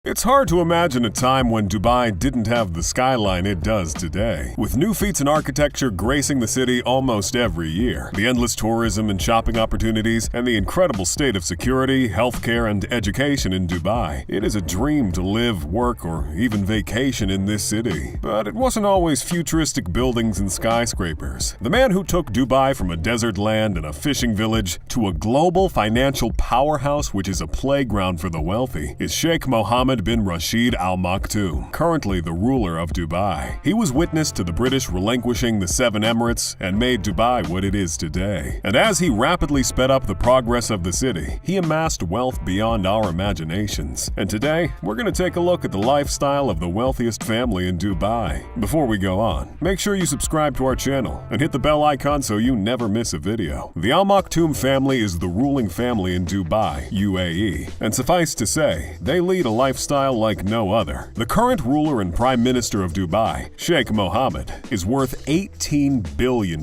It's hard to imagine a time when Dubai didn't have the skyline it does today. With new feats in architecture gracing the city almost every year, the endless tourism and shopping opportunities, and the incredible state of security, healthcare, and education in Dubai, it is a dream to live, work, or even vacation in this city. But it wasn't always futuristic buildings and skyscrapers. The man who took Dubai from a desert land and a fishing village to a global financial powerhouse which is a playground for the wealthy is Sheikh Mohammed bin Rashid Al Maktoum, currently the ruler of Dubai. He was witness to the British relinquishing the Seven Emirates and made Dubai what it is today. And as he rapidly sped up the progress of the city, he amassed wealth beyond our imaginations. And today, we're going to take a look at the lifestyle of the wealthiest family in Dubai. Before we go on, make sure you subscribe to our channel and hit the bell icon so you never miss a video. The Al Maktoum family is the ruling family in Dubai, UAE, and suffice to say, they lead a lifestyle like no other. The current ruler and prime minister of Dubai, Sheikh Mohammed, is worth $18 billion.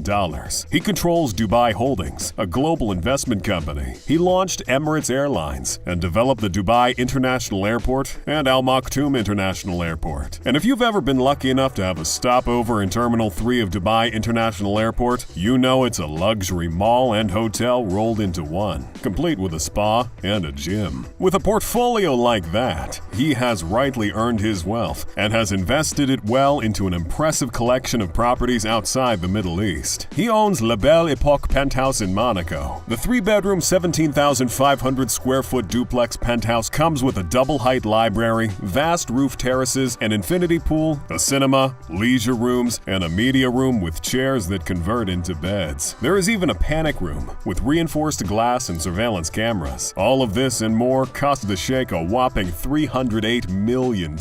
He controls Dubai Holdings, a global investment company. He launched Emirates Airlines and developed the Dubai International Airport and Al Maktoum International Airport. And if you've ever been lucky enough to have a stopover in Terminal 3 of Dubai International Airport, you know it's a luxury mall and hotel rolled into one, complete with a spa and a gym. With a portfolio like that, he has rightly earned his wealth and has invested it well into an impressive collection of properties outside the Middle East. He owns La Belle Epoque penthouse in Monaco. The 3-bedroom, 17,500 square foot duplex penthouse comes with a double-height library, vast roof terraces, an infinity pool, a cinema, leisure rooms, and a media room with chairs that convert into beds. There is even a panic room with reinforced glass and surveillance cameras. All of this and more cost the Sheikh a whopping $308 million,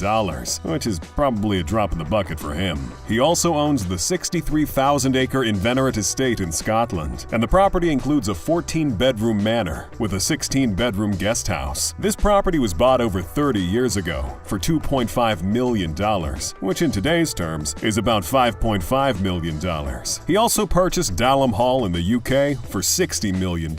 which is probably a drop in the bucket for him. He also owns the 63,000-acre Inveterate estate in Scotland, and the property includes a 14-bedroom manor with a 16-bedroom guest house. This property was bought over 30 years ago for $2.5 million, which in today's terms is about $5.5 million. He also purchased Dalham Hall in the UK for $60 million,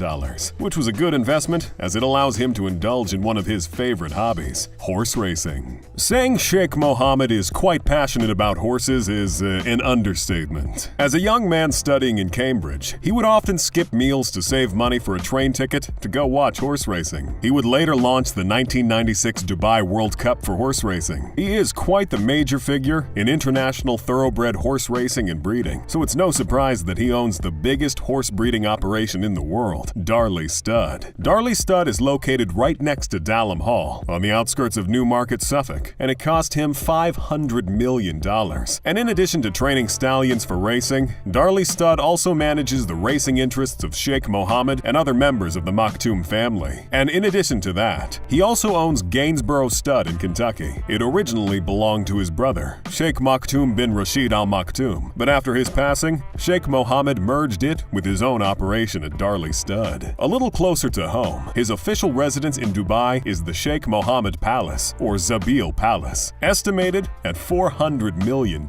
which was a good investment as it allows him to indulge in one of his favorite hobbies, horse racing. Saying Sheikh Mohammed is quite passionate about horses is an understatement. As a young man studying in Cambridge, he would often skip meals to save money for a train ticket to go watch horse racing. He would later launch the 1996 Dubai World Cup for horse racing. He is quite the major figure in international thoroughbred horse racing and breeding, so it's no surprise that he owns the biggest horse breeding operation in the world, Darley Stud. Darley Stud is located right next to Dalham Hall, on the outskirts of Newmarket, Suffolk, and it cost him $500 million. And in addition to training stallions for racing, Darley Stud also manages the racing interests of Sheikh Mohammed and other members of the Maktoum family. And in addition to that, he also owns Gainsborough Stud in Kentucky. It originally belonged to his brother, Sheikh Maktoum bin Rashid Al Maktoum, but after his passing, Sheikh Mohammed merged it with his own operation at Darley Stud. A little closer to home, his official residence in Dubai is the Sheikh Mohammed Palace, or Zabil Palace, estimated at $400 million.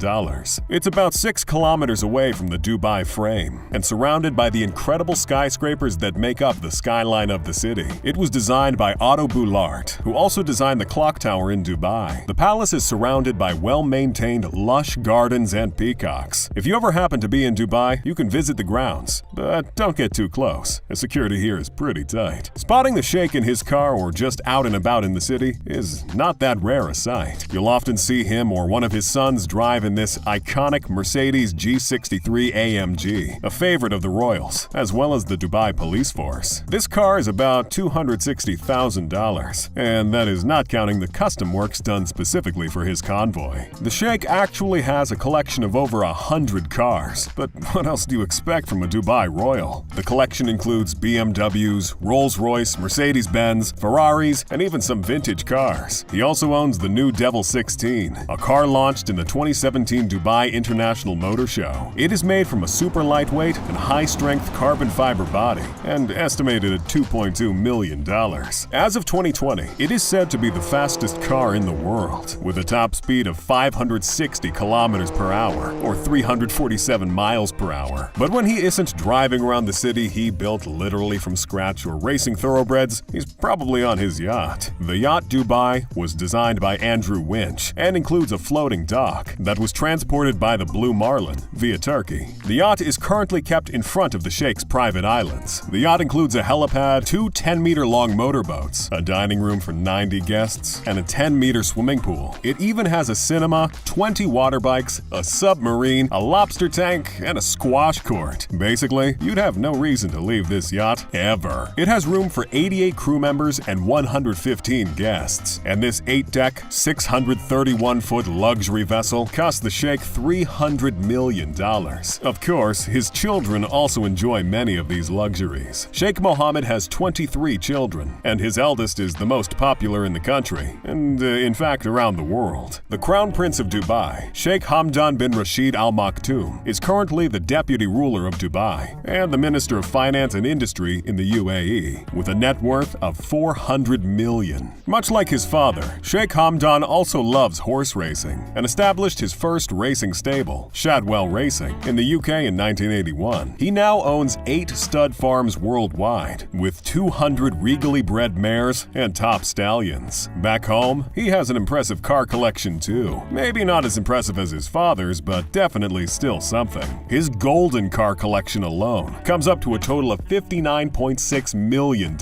It's about 6 kilometers away from the Dubai frame and surrounded by the incredible skyscrapers that make up the skyline of the city. It was designed by Otto Boulart, who also designed the clock tower in Dubai. The palace is surrounded by well-maintained lush gardens and peacocks. If you ever happen to be in Dubai, you can visit the grounds, but don't get too close, as security here is pretty tight. Spotting the Sheikh in his car or just out and about in the city is not that rare a sight. You'll often see him or one of his sons drive in this iconic Mercedes G63 AMG, a favorite of the royals, as well as the Dubai police force. This car is about $260,000, and that is not counting the custom works done specifically for his convoy. The Sheikh actually has a collection of over 100 cars, but what else do you expect from a Dubai royal? The collection includes BMWs, Rolls-Royce, Mercedes-Benz, Ferraris, and even some vintage cars. He also owns the new Devil 16, a car launched in the 2017 Dubai International Motor Show. It is made from a super lightweight and high-strength carbon fiber body and estimated at $2.2 million. As of 2020, it is said to be the fastest car in the world, with a top speed of 560 kilometers per hour, or 347 miles per hour. But when he isn't driving around the city he built literally from scratch or racing thoroughbreds, he's probably on his yacht. The yacht Dubai Dubai was designed by Andrew Winch and includes a floating dock that was transported by the Blue Marlin via Turkey. The yacht is currently kept in front of the Sheikh's private islands. The yacht includes a helipad, 2 10-meter-long motorboats, a dining room for 90 guests, and a 10-meter swimming pool. It even has a cinema, 20 water bikes, a submarine, a lobster tank, and a squash court. Basically, you'd have no reason to leave this yacht ever. It has room for 88 crew members and 115 guests, and this 8-deck, 631-foot luxury vessel cost the Sheikh $300 million. Of course, his children also enjoy many of these luxuries. Sheikh Mohammed has 23 children, and his eldest is the most popular in the country, and in fact around the world. The Crown Prince of Dubai, Sheikh Hamdan bin Rashid Al Maktoum, is currently the deputy ruler of Dubai and the Minister of Finance and Industry in the UAE, with a net worth of $400 million. Much like his father, Sheikh Hamdan also loves horse racing and established his first racing stable, Shadwell Racing, in the UK in 1981. He now owns 8 stud farms worldwide, with 200 regally bred mares and top stallions. Back home, he has an impressive car collection too. Maybe not as impressive as his father's, but definitely still something. His golden car collection alone comes up to a total of $59.6 million.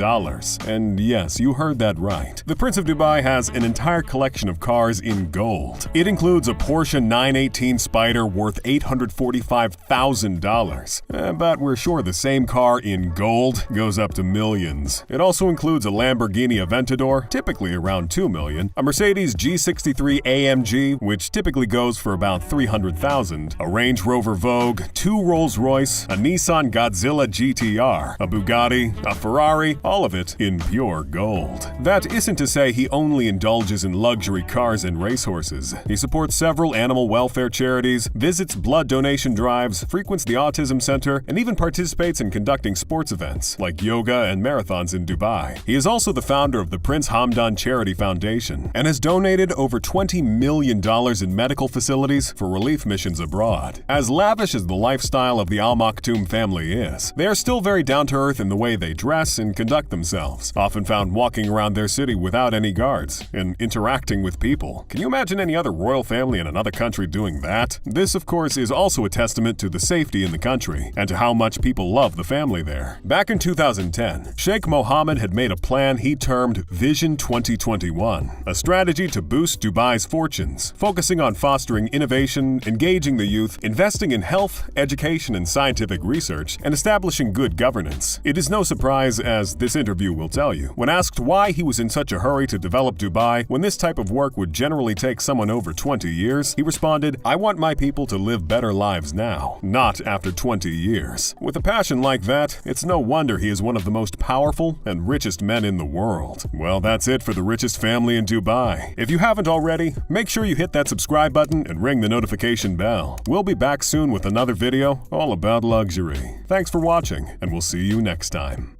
And yes, you heard that right. The Prince of Dubai has an entire collection of cars in gold. It includes a Porsche 918 Spider worth $845,000. But we're sure the same car in gold goes up to millions. It also includes a Lamborghini Aventador, typically around $2 million, a Mercedes G63 AMG, which typically goes for about $300,000, a Range Rover Vogue, 2 Rolls-Royce, a Nissan Godzilla GTR, a Bugatti, a Ferrari, all of it in pure gold. That isn't to say he only indulges in luxury cars and racehorses. He supports several animal welfare charities, visits blood donation drives, frequents the autism center, and even participates in conducting sports events like yoga and marathons in Dubai. He is also the founder of the Prince Hamdan Charity Foundation and has donated over $20 million in medical facilities for relief missions abroad. As lavish as the lifestyle of the Al Maktoum family is, they are still very down-to-earth in the way they dress and conduct themselves, often found walking around their city without any guards and interacting with people. Can you imagine any other royal family in another country doing that? This, of course, is also a testament to the safety in the country and to how much people love the family there. Back in 2010, Sheikh Mohammed had made a plan he termed Vision 2021, a strategy to boost Dubai's fortunes, focusing on fostering innovation, engaging the youth, investing in health, education, and scientific research, and establishing good governance. It is no surprise, as this interview will tell you, when asked why he was in such a hurry to develop Dubai when this type of work would generally take someone over 20 years, he responded, "I want my people to live better lives now, not after 20 years." With a passion like that, it's no wonder he is one of the most powerful and richest men in the world. Well, that's it for the richest family in Dubai. If you haven't already, make sure you hit that subscribe button and ring the notification bell. We'll be back soon with another video all about luxury. Thanks for watching, and we'll see you next time.